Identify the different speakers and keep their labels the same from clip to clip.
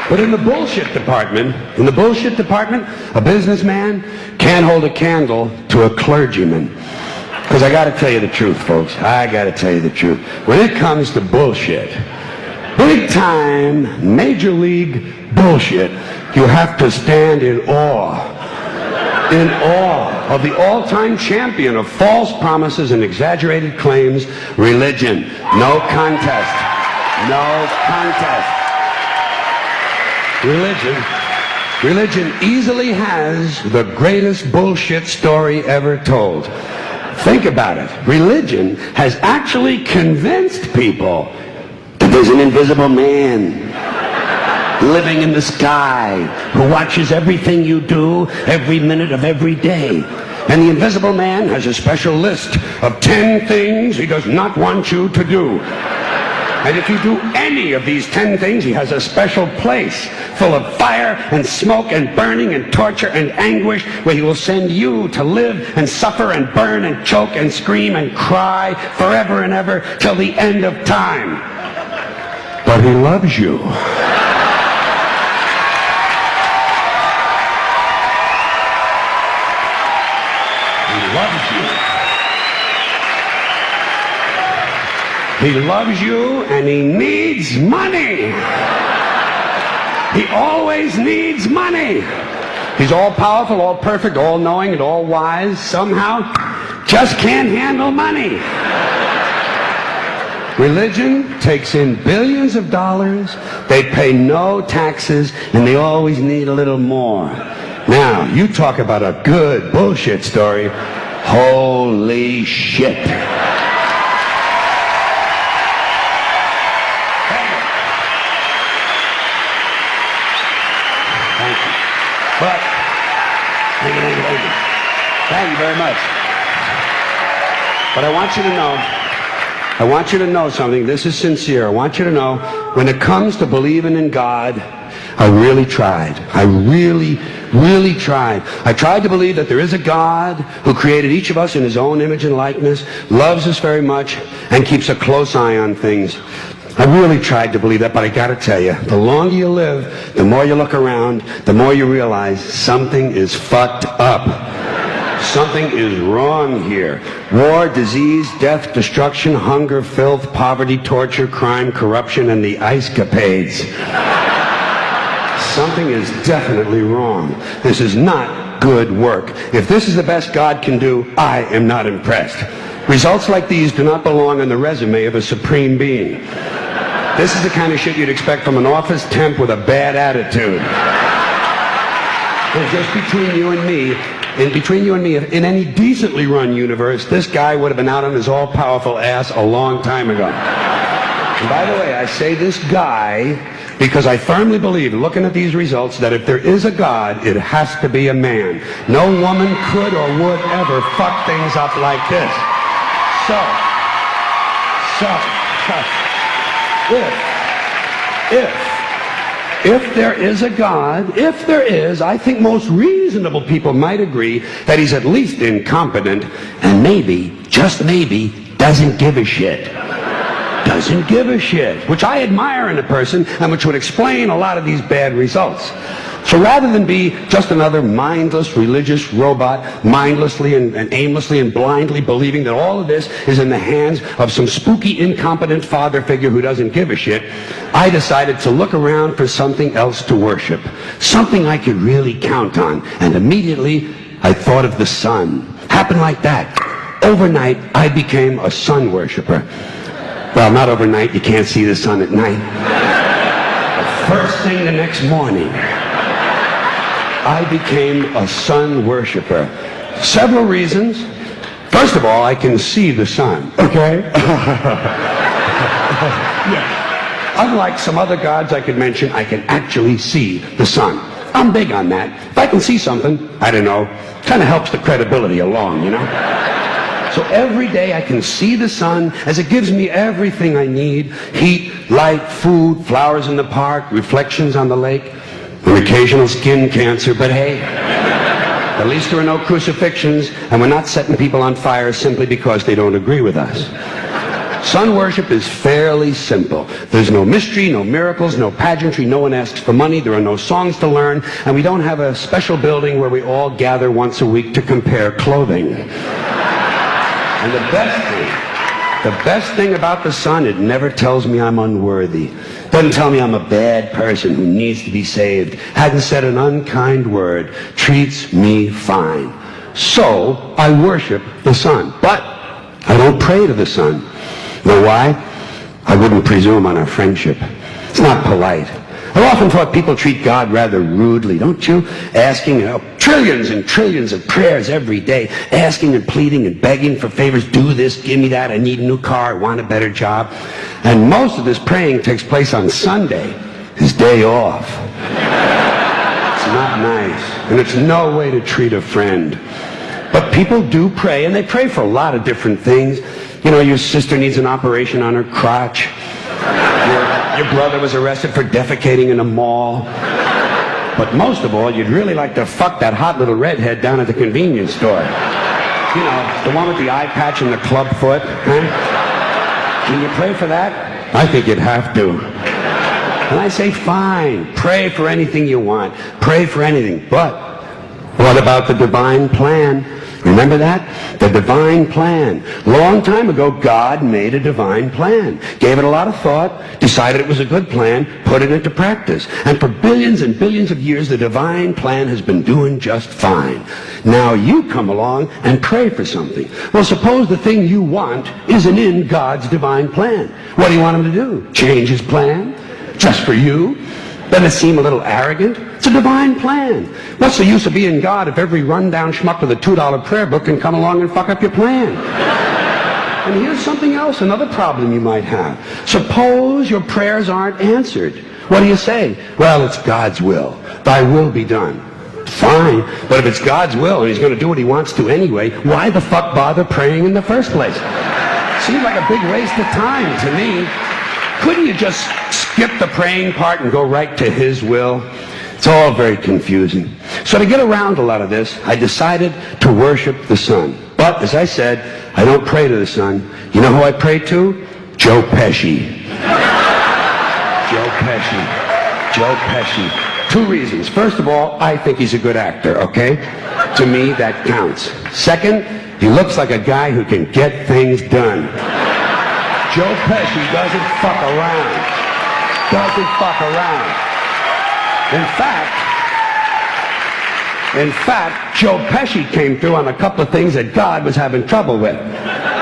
Speaker 1: But in the bullshit department, a businessman can't hold a candle to a clergyman. Because I got to tell you the truth, folks. I got to tell you the truth. When it comes to bullshit, big time, major league bullshit, you have to stand in awe of the all-time champion of false promises and exaggerated claims, religion. No contest. No contest. Religion easily has the greatest bullshit story ever told. Think about it. Religion has actually convinced people that there's an invisible man living in the sky who watches everything you do every minute of every day. And the invisible man has a special list of 10 things he does not want you to do. And if you do any of these 10 things, he has a special place full of fire and smoke and burning and torture and anguish where he will send you to live and suffer and burn and choke and scream and cry forever and ever till the end of time. But he loves you. He loves you. He loves you and he needs money. He always needs money. He's all powerful, all perfect, all knowing, and all wise. Somehow, just can't handle money. Religion takes in billions of dollars. They pay no taxes, and they always need a little more. Now, you talk about a good bullshit story. Holy shit. But, thank you very much. But I want you to know something. This is sincere. I want you to know, when it comes to believing in God, I really tried. I really tried. I tried to believe that there is a God who created each of us in his own image and likeness, loves us very much, and keeps a close eye on things. I really tried to believe that, but I gotta tell you, the longer you live, the more you look around, the more you realize something is fucked up. Something is wrong here. War, disease, death, destruction, hunger, filth, poverty, torture, crime, corruption, and the ice-capades. Something is definitely wrong. This is not good work. If this is the best God can do, I am not impressed. Results like these do not belong on the resume of a supreme being. This is the kind of shit you'd expect from an office temp with a bad attitude. And just between you and me, in any decently run universe, this guy would have been out on his all-powerful ass a long time ago. And by the way, I say this guy because I firmly believe, looking at these results, that if there is a God, it has to be a man. No woman could or would ever fuck things up like this. If there is a God, if there is, I think most reasonable people might agree that he's at least incompetent and maybe, just maybe, doesn't give a shit. Doesn't give a shit, which I admire in a person and which would explain a lot of these bad results. So rather than be just another mindless religious robot, mindlessly and aimlessly and blindly believing that all of this is in the hands of some spooky, incompetent father figure who doesn't give a shit, I decided to look around for something else to worship, something I could really count on. And immediately, I thought of the sun. Happened like that. Overnight, I became a sun worshiper. Well, not overnight. You can't see the sun at night. But first thing the next morning, I became a sun worshiper. Several reasons. First of all, I can see the sun, okay? Yeah. Unlike some other gods I could mention, I can actually see the sun. I'm big on that. If I can see something, I don't know, kind of helps the credibility along, you know? So every day I can see the sun as it gives me everything I need. Heat, light, food, flowers in the park, reflections on the lake. An occasional skin cancer, but hey, at least there are no crucifixions, and we're not setting people on fire simply because they don't agree with us. Sun worship is fairly simple. There's no mystery, no miracles, no pageantry, no one asks for money, there are no songs to learn, and we don't have a special building where we all gather once a week to compare clothing. And the best thing about the sun, it never tells me I'm unworthy. Doesn't tell me I'm a bad person who needs to be saved. Hasn't said an unkind word. Treats me fine. So, I worship the sun. But I don't pray to the sun. You know why? I wouldn't presume on our friendship. It's not polite. I've often thought people treat God rather rudely, don't you? Asking, trillions and trillions of prayers every day, asking and pleading and begging for favors. Do this, give me that, I need a new car, I want a better job. And most of this praying takes place on Sunday, his day off. It's not nice, and it's no way to treat a friend. But people do pray, and they pray for a lot of different things. You know, your sister needs an operation on her crotch. Your brother was arrested for defecating in a mall. But most of all, you'd really like to fuck that hot little redhead down at the convenience store. You know, the one with the eye patch and the club foot. Huh? Can you pray for that? I think you'd have to. And I say, fine, pray for anything you want. Pray for anything. But what about the divine plan? Remember that? The divine plan. Long time ago, God made a divine plan. Gave it a lot of thought, decided it was a good plan, put it into practice. And for billions and billions of years, the divine plan has been doing just fine. Now you come along and pray for something. Well, suppose the thing you want isn't in God's divine plan. What do you want him to do? Change his plan? Just for you? Doesn't it seem a little arrogant? It's a divine plan. What's the use of being God if every rundown schmuck with a $2 prayer book can come along and fuck up your plan? And here's something else, another problem you might have. Suppose your prayers aren't answered. What do you say? Well, it's God's will. Thy will be done. Fine, but if it's God's will and he's going to do what he wants to anyway, why the fuck bother praying in the first place? Seems like a big waste of time to me. Couldn't you just skip the praying part and go right to his will? It's all very confusing. So to get around a lot of this, I decided to worship the sun. But, as I said, I don't pray to the sun. You know who I pray to? Joe Pesci. Joe Pesci. Joe Pesci. Two reasons. First of all, I think he's a good actor, okay? To me, that counts. Second, he looks like a guy who can get things done. Joe Pesci doesn't fuck around. Doesn't fuck around. In fact, Joe Pesci came through on a couple of things that God was having trouble with.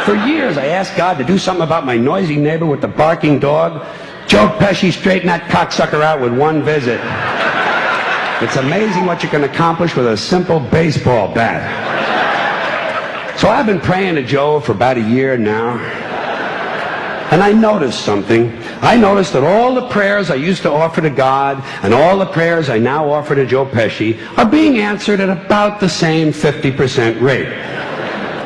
Speaker 1: For years, I asked God to do something about my noisy neighbor with the barking dog. Joe Pesci straightened that cocksucker out with one visit. It's amazing what you can accomplish with a simple baseball bat. So I've been praying to Joe for about a year now. And I noticed something. I noticed that all the prayers I used to offer to God and all the prayers I now offer to Joe Pesci are being answered at about the same 50% rate.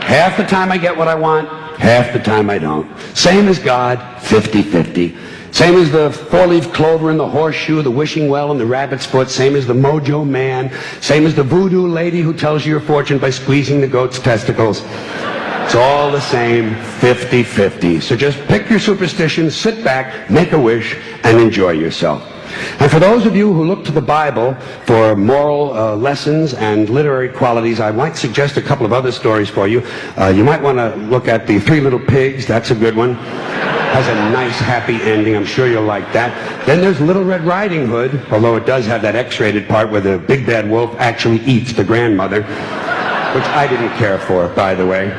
Speaker 1: Half the time I get what I want, half the time I don't. Same as God, 50-50. Same as the four-leaf clover and the horseshoe, the wishing well and the rabbit's foot. Same as the mojo man. Same as the voodoo lady who tells you your fortune by squeezing the goat's testicles. It's all the same, 50-50. So just pick your superstition, sit back, make a wish, and enjoy yourself. And for those of you who look to the Bible for moral lessons and literary qualities, I might suggest a couple of other stories for you. You might want to look at The Three Little Pigs. That's a good one. Has a nice, happy ending. I'm sure you'll like that. Then there's Little Red Riding Hood, although it does have that X-rated part where the big bad wolf actually eats the grandmother, which I didn't care for, by the way.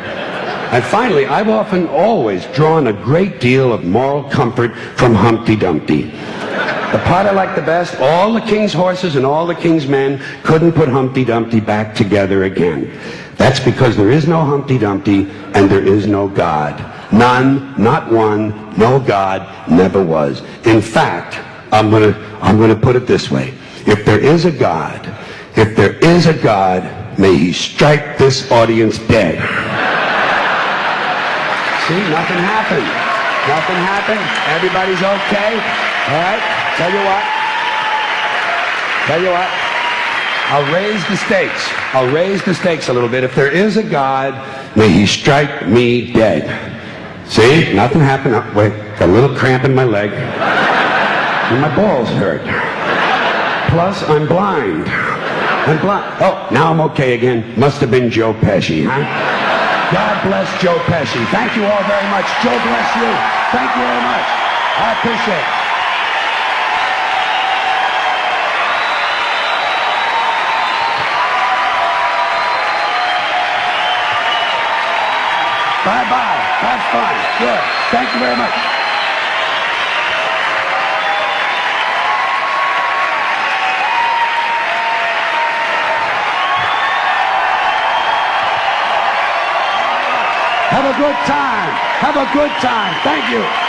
Speaker 1: And finally, I've always drawn a great deal of moral comfort from Humpty Dumpty. The part I like the best, all the king's horses and all the king's men couldn't put Humpty Dumpty back together again. That's because there is no Humpty Dumpty and there is no God. None, not one, no God, never was. In fact, I'm gonna put it this way. If there is a God, may he strike this audience dead. See, nothing happened. Nothing happened. Everybody's okay. All right? Tell you what. I'll raise the stakes a little bit. If there is a God, may he strike me dead. See, nothing happened. Oh, wait, got a little cramp in my leg. And my balls hurt. Plus, I'm blind. I'm blind. Oh, now I'm okay again. Must have been Joe Pesci, huh? God bless Joe Pesci. Thank you all very much. Joe bless you. Thank you very much. I appreciate it. Bye-bye. Have fun. Good. Thank you very much. Have a good time. Have a good time. Thank you.